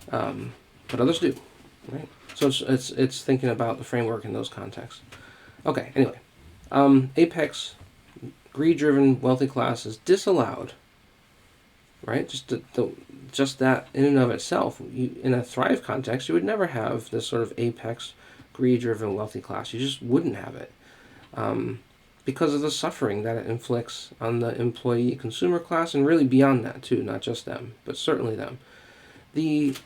but others do, right? So it's thinking about the framework in those contexts. Okay. Anyway, apex greed-driven wealthy class is disallowed, right? Just that in and of itself, in a thrive context, you would never have this sort of apex greed-driven wealthy class. You just wouldn't have it. Because of the suffering that it inflicts on the employee consumer class, and really beyond that too, not just them, but certainly them. The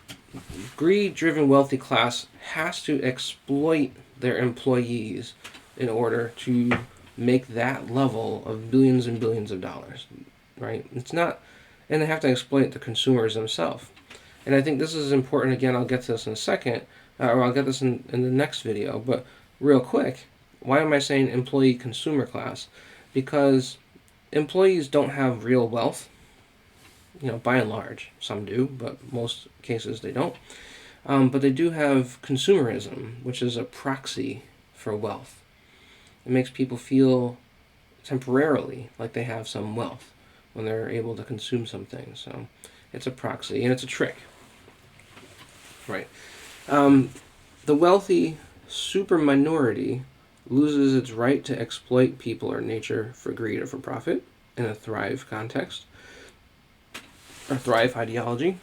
greed-driven wealthy class has to exploit their employees in order to make that level of billions and billions of dollars, right? It's not, and they have to exploit the consumers themselves. And I think this is important. Again, I'll get to this in a second, or I'll get this in the next video, but real quick, why am I saying employee consumer class? Because employees don't have real wealth, by and large. Some do, but most cases they don't. But they do have consumerism, which is a proxy for wealth. It makes people feel temporarily like they have some wealth when they're able to consume some things. So it's a proxy, and it's a trick. Right. The wealthy super minority loses its right to exploit people or nature for greed or for profit in a thrive context, or thrive ideology.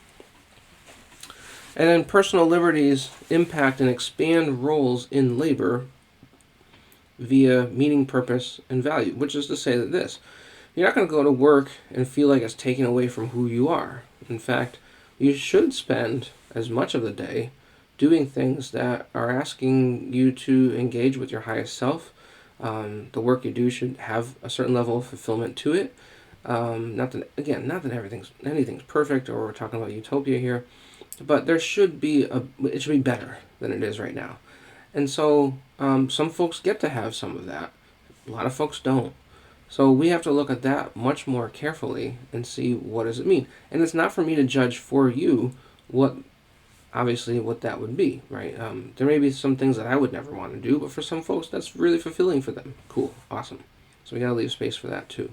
And then personal liberties impact and expand roles in labor via meaning, purpose, and value, which is to say that you're not going to go to work and feel like it's taken away from who you are. In fact, you should spend as much of the day doing things that are asking you to engage with your highest self. The work you do should have a certain level of fulfillment to it. Not that anything's perfect, or we're talking about utopia here, but it should be better than it is right now. And so some folks get to have some of that. A lot of folks don't. So we have to look at that much more carefully and see, what does it mean. And it's not for me to judge for you what that would be, right? There may be some things that I would never want to do, but for some folks that's really fulfilling for them. Cool, awesome. So we gotta leave space for that too.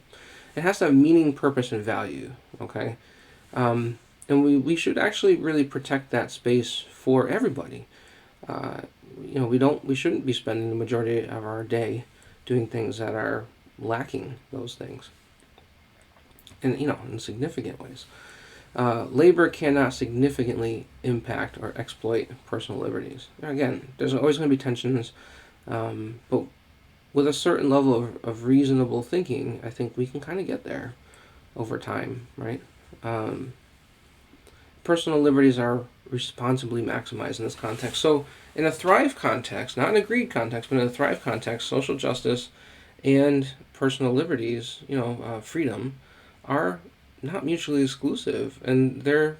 It has to have meaning, purpose, and value, okay? And we should actually really protect that space for everybody. We shouldn't be spending the majority of our day doing things that are lacking those things. in significant ways. Labor cannot significantly impact or exploit personal liberties. Again, there's always going to be tensions, but with a certain level of reasonable thinking, I think we can kind of get there over time, right? Personal liberties are responsibly maximized in this context. So, in a thrive context, not in a greed context, but in a thrive context, social justice and personal liberties, freedom, are not mutually exclusive, and they're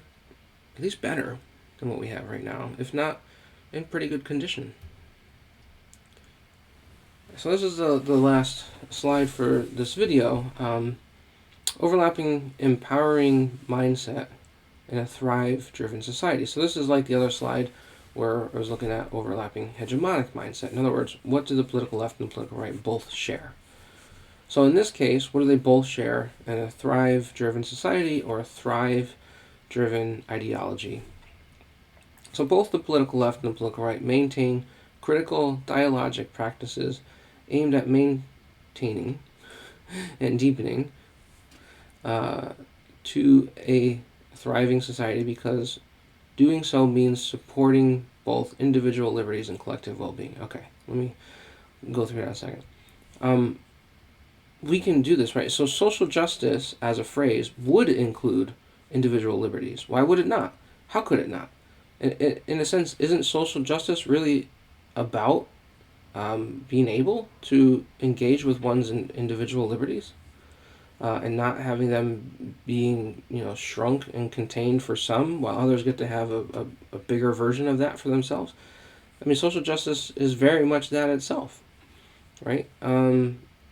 at least better than what we have right now, if not in pretty good condition. So this is the last slide for this video. Overlapping empowering mindset in a thrive-driven society. So this is like the other slide where I was looking at overlapping hegemonic mindset. In other words, what do the political left and the political right both share? So in this case, what do they both share in a thrive-driven society or a thrive-driven ideology? So both the political left and the political right maintain critical dialogic practices aimed at maintaining and deepening to a thriving society, because doing so means supporting both individual liberties and collective well-being. Okay, let me go through that in a second. We can do this, right? So social justice as a phrase would include individual liberties. Why would it not? How could it not? In a sense, isn't social justice really about being able to engage with one's individual liberties? And not having them being, shrunk and contained for some, while others get to have a bigger version of that for themselves. I mean, social justice is very much that itself, right?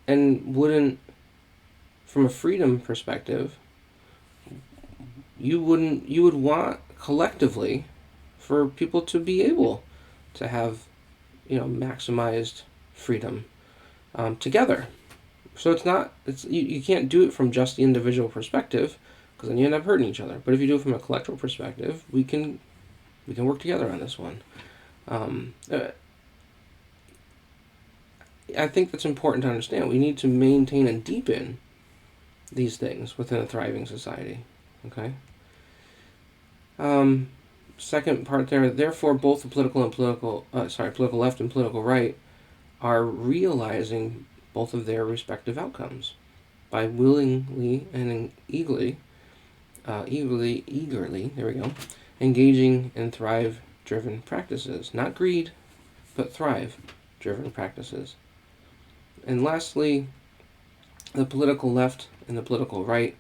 And wouldn't, from a freedom perspective, you would want collectively for people to be able to have, maximized freedom together. So you can't do it from just the individual perspective, because then you end up hurting each other. But if you do it from a collective perspective, we can work together on this one. I think that's important to understand. We need to maintain and deepen these things within a thriving society. Okay. Second part there. Therefore, both the political left and political right are realizing both of their respective outcomes by willingly and eagerly, there we go, engaging in thrive-driven practices. Not greed, but thrive-driven practices. And lastly, the political left and the political right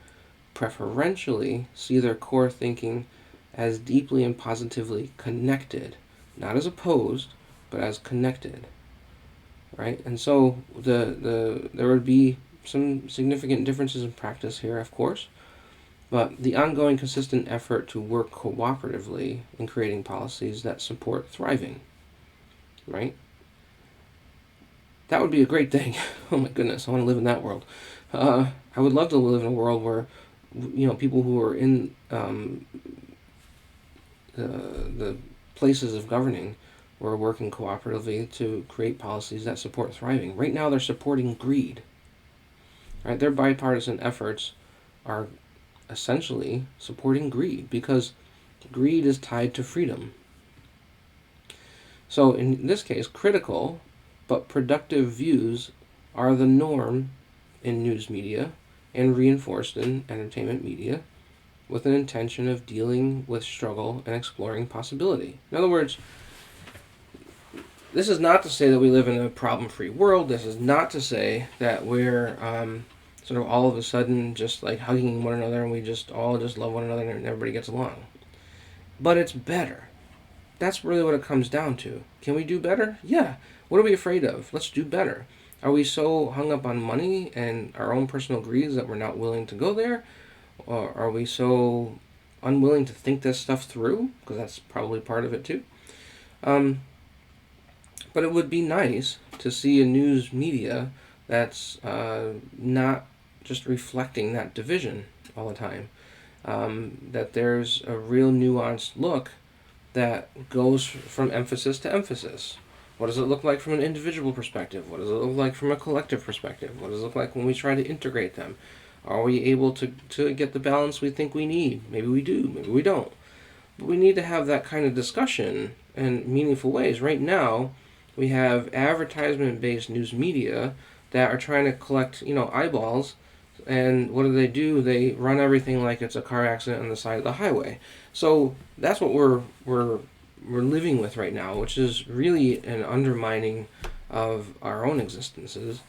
preferentially see their core thinking as deeply and positively connected, not as opposed, but as connected. Right? And so there would be some significant differences in practice here, of course, but the ongoing consistent effort to work cooperatively in creating policies that support thriving, right? That would be a great thing. Oh my goodness, I want to live in that world. I would love to live in a world where, people who are in the places of governing were working cooperatively to create policies that support thriving. Right now, they're supporting greed. Right? Their bipartisan efforts are essentially supporting greed, because greed is tied to freedom. So in this case, critical but productive views are the norm in news media and reinforced in entertainment media, with an intention of dealing with struggle and exploring possibility. In other words, this is not to say that we live in a problem-free world. This is not to say that we're sort of all of a sudden just like hugging one another and we just all just love one another and everybody gets along. But it's better. That's really what it comes down to. Can we do better? Yeah. What are we afraid of? Let's do better. Are we so hung up on money and our own personal greeds that we're not willing to go there? Or are we so unwilling to think this stuff through? Because that's probably part of it too. But it would be nice to see a news media that's not just reflecting that division all the time. That there's a real nuanced look that goes from emphasis to emphasis. What does it look like from an individual perspective? What does it look like from a collective perspective? What does it look like when we try to integrate them? Are we able to get the balance we think we need? Maybe we do, maybe we don't. But we need to have that kind of discussion in meaningful ways. Right now, we have advertisement-based news media that are trying to collect, eyeballs. And what do? They run everything like it's a car accident on the side of the highway. So that's what we're living with right now, which is really an undermining of our own existences.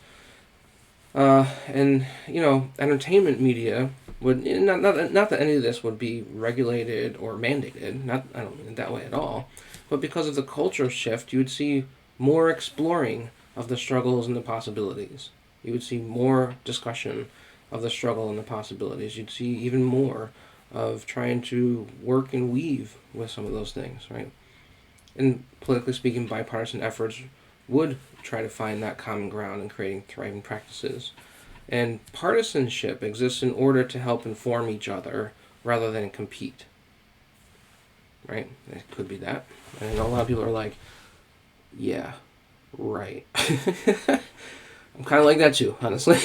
And entertainment media would not that any of this would be regulated or mandated. Not I don't mean it that way at all, but because of the culture shift, you would see more exploring of the struggles and the possibilities. You would see more discussion of the struggle and the possibilities. You'd see even more of trying to work and weave with some of those things, right? And politically speaking, bipartisan efforts would try to find that common ground in creating thriving practices. And partisanship exists in order to help inform each other rather than compete. Right? It could be that. And I know a lot of people are like, yeah, right. I'm kind of like that too, honestly.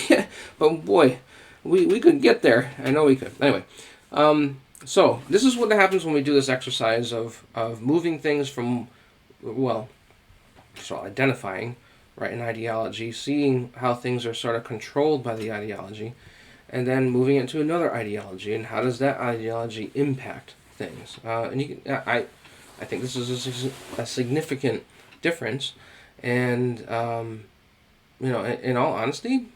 But boy, we could get there. I know we could. Anyway, so this is what happens when we do this exercise of moving things from, so identifying, right, an ideology, seeing how things are sort of controlled by the ideology, and then moving it to another ideology, and how does that ideology impact things? And I think this is a significant difference, and in all honesty,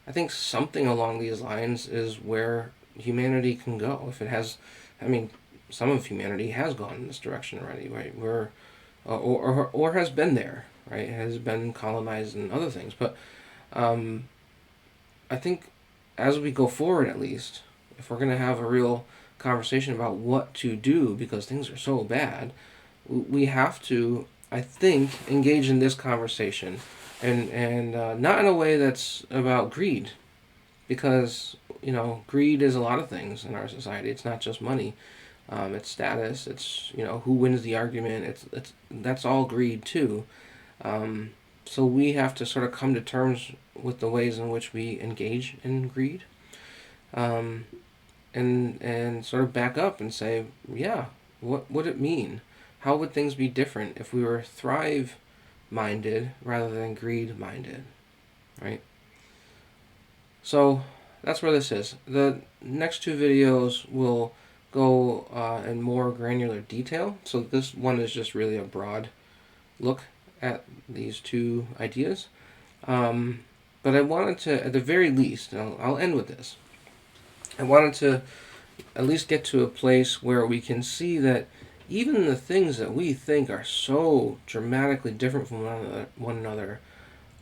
I think something along these lines is where humanity can go. If it has, some of humanity has gone in this direction already, right? Or has been there, right? Has been colonized and other things. But I think as we go forward, at least, if we're going to have a real conversation about what to do because things are so bad, we have to, I think, engage in this conversation and not in a way that's about greed, because greed is a lot of things in our society. It's not just money. It's status. It's who wins the argument. It's that's all greed too. So we have to sort of come to terms with the ways in which we engage in greed, and sort of back up and say, yeah, what would it mean? How would things be different if we were thrive minded rather than greed minded, right? So that's where this is. The next two videos will go in more granular detail. So this one is just really a broad look at these two ideas. But I wanted to, at the very least, and I'll end with this, I wanted to at least get to a place where we can see that even the things that we think are so dramatically different from one another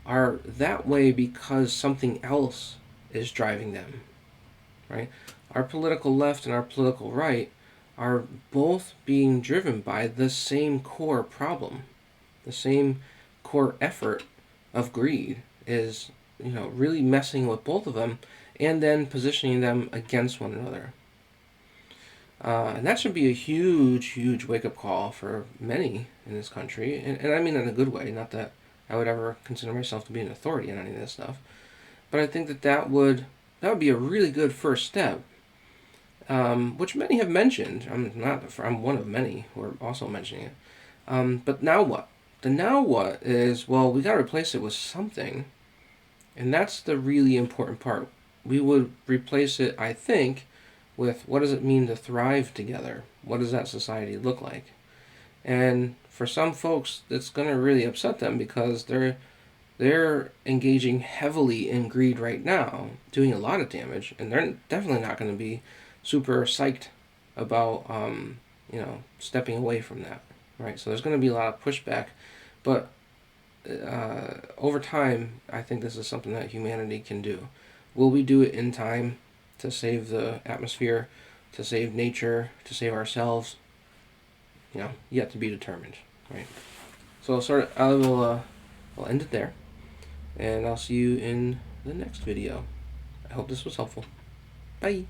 are that way because something else is driving them, right? Our political left and our political right are both being driven by the same core problem. The same core effort of greed is, really messing with both of them and then positioning them against one another. And that should be a huge, huge wake-up call for many in this country. And I mean in a good way, not that I would ever consider myself to be an authority on any of this stuff. But I think that would be a really good first step, which many have mentioned. I'm one of many who are also mentioning it. But now what? The now what is, we got to replace it with something. And that's the really important part. We would replace it, I think, with what does it mean to thrive together? What does that society look like? And for some folks, it's going to really upset them because they're engaging heavily in greed right now, doing a lot of damage, and they're definitely not going to be super psyched about stepping away from that, right? So there's going to be a lot of pushback, but over time, I think this is something that humanity can do. Will we do it in time to save the atmosphere, to save nature, to save ourselves? Yet to be determined, right? So I'll end it there, and I'll see you in the next video. I hope this was helpful. Bye.